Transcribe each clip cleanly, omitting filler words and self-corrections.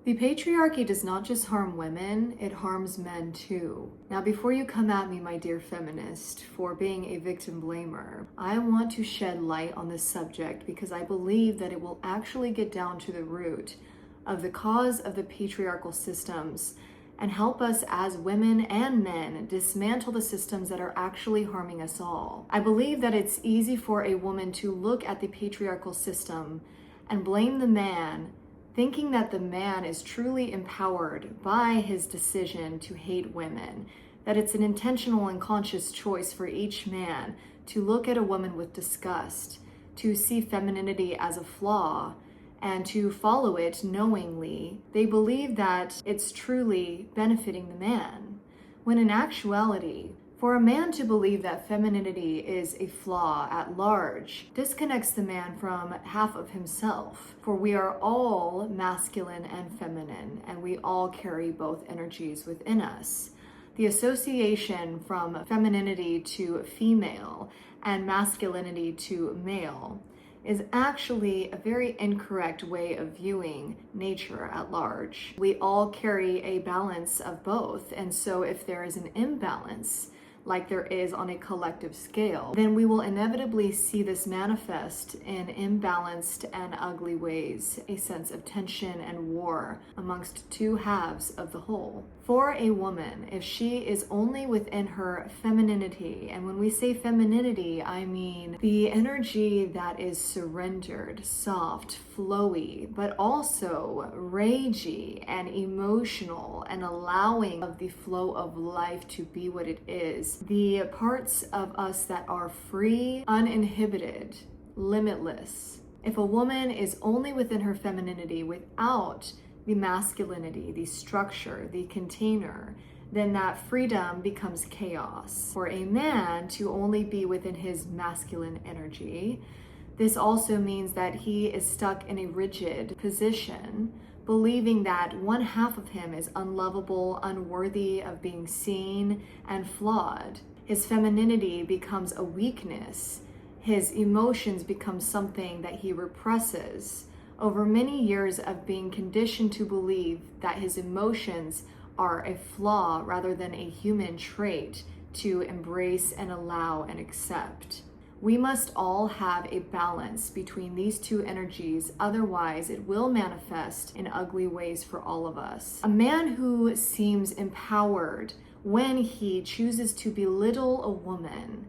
The patriarchy does not just harm women, it harms men too. Now, before you come at me, my dear feminist, for being a victim blamer, I want to shed light on this subject because I believe that it will actually get down to the root of the cause of the patriarchal systems and help us as women and men dismantle the systems that are actually harming us all. I believe that it's easy for a woman to look at the patriarchal system and blame the man, thinking that the man is truly empowered by his decision to hate women, that it's an intentional and conscious choice for each man to look at a woman with disgust, to see femininity as a flaw, and to follow it knowingly. They believe that it's truly benefiting the man, when in actuality, for a man to believe that femininity is a flaw at large disconnects the man from half of himself, for we are all masculine and feminine, and we all carry both energies within us. The association from femininity to female and masculinity to male is actually a very incorrect way of viewing nature at large. We all carry a balance of both, and so if there is an imbalance, like there is on a collective scale, then we will inevitably see this manifest in imbalanced and ugly ways, a sense of tension and war amongst two halves of the whole. For a woman, if she is only within her femininity, and when we say femininity, I mean the energy that is surrendered, soft, flowy, but also ragey and emotional and allowing of the flow of life to be what it is. The parts of us that are free, uninhibited, limitless. If a woman is only within her femininity without the masculinity, the structure, the container, then that freedom becomes chaos. For a man to only be within his masculine energy, this also means that he is stuck in a rigid position, believing that one half of him is unlovable, unworthy of being seen, and flawed. His femininity becomes a weakness. His emotions become something that he represses. Over many years of being conditioned to believe that his emotions are a flaw rather than a human trait to embrace and allow and accept. We must all have a balance between these two energies, otherwise it will manifest in ugly ways for all of us. A man who seems empowered when he chooses to belittle a woman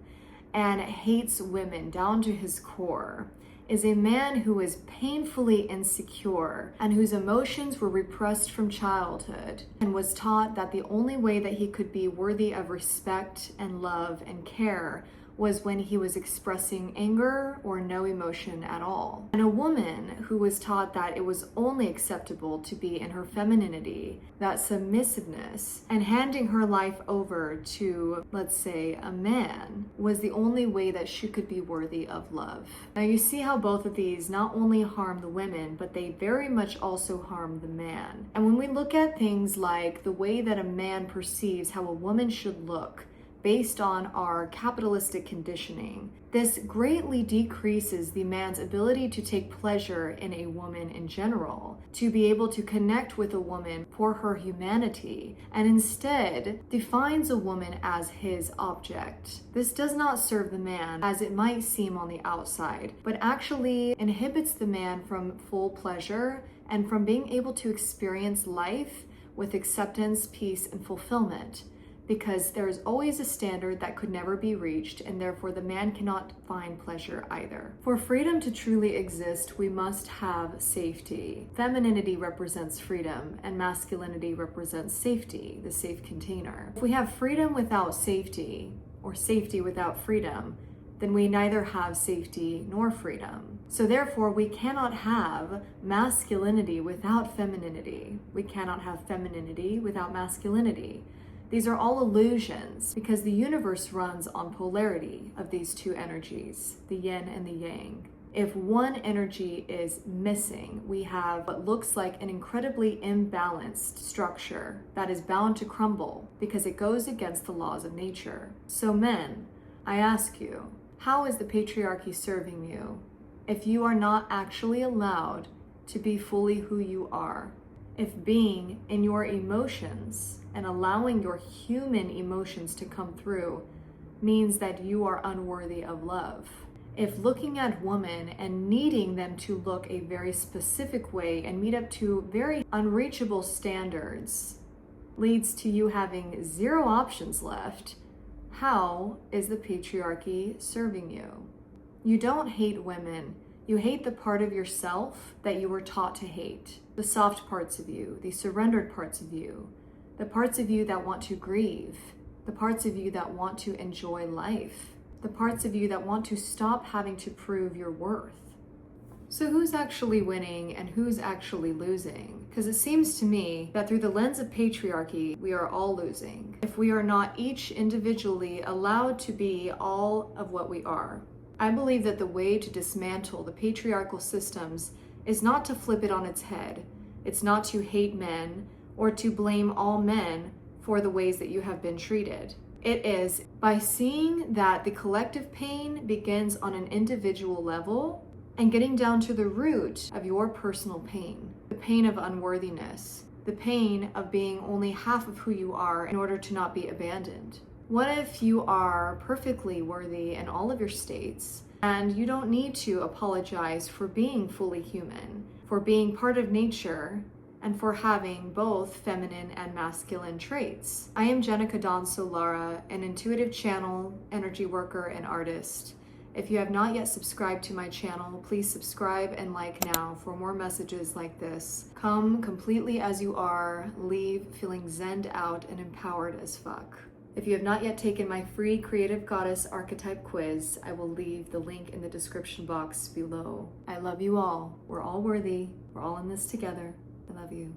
and hates women down to his core is a man who is painfully insecure and whose emotions were repressed from childhood and was taught that the only way that he could be worthy of respect and love and care was when he was expressing anger or no emotion at all. And a woman who was taught that it was only acceptable to be in her femininity, that submissiveness, and handing her life over to, let's say, a man, was the only way that she could be worthy of love. Now you see how both of these not only harm the women, but they very much also harm the man. And when we look at things like the way that a man perceives how a woman should look, based on our capitalistic conditioning, this greatly decreases the man's ability to take pleasure in a woman in general, to be able to connect with a woman for her humanity, and instead defines a woman as his object. This does not serve the man as it might seem on the outside, but actually inhibits the man from full pleasure and from being able to experience life with acceptance, peace, and fulfillment. Because there is always a standard that could never be reached, and therefore the man cannot find pleasure either. For freedom to truly exist, we must have safety. Femininity represents freedom, and masculinity represents safety, the safe container. If we have freedom without safety, or safety without freedom, then we neither have safety nor freedom. So therefore, we cannot have masculinity without femininity. We cannot have femininity without masculinity. These are all illusions because the universe runs on polarity of these two energies, the yin and the yang. If one energy is missing, we have what looks like an incredibly imbalanced structure that is bound to crumble because it goes against the laws of nature. So men, I ask you, how is the patriarchy serving you if you are not actually allowed to be fully who you are? if being in your emotions and allowing your human emotions to come through means that you are unworthy of love. If looking at women and needing them to look a very specific way and meet up to very unreachable standards leads to you having zero options left, how is the patriarchy serving you? You don't hate women. You hate the part of yourself that you were taught to hate. The soft parts of you, the surrendered parts of you, the parts of you that want to grieve, the parts of you that want to enjoy life, the parts of you that want to stop having to prove your worth. So who's actually winning and who's actually losing? Because it seems to me that through the lens of patriarchy, we are all losing if we are not each individually allowed to be all of what we are. I believe that the way to dismantle the patriarchal systems is not to flip it on its head. It's not to hate men or to blame all men for the ways that you have been treated. It is by seeing that the collective pain begins on an individual level and getting down to the root of your personal pain, the pain of unworthiness, the pain of being only half of who you are in order to not be abandoned. What if you are perfectly worthy in all of your states and you don't need to apologize for being fully human, for being part of nature, and for having both feminine and masculine traits? I am Jenica Dawn Solara, an intuitive channel, energy worker, and artist. If you have not yet subscribed to my channel, please subscribe and like now for more messages like this. Come completely as you are, leave feeling zenned out and empowered as fuck. If you have not yet taken my free Creative Goddess Archetype quiz, I will leave the link in the description box below. I love you all. We're all worthy. We're all in this together. I love you.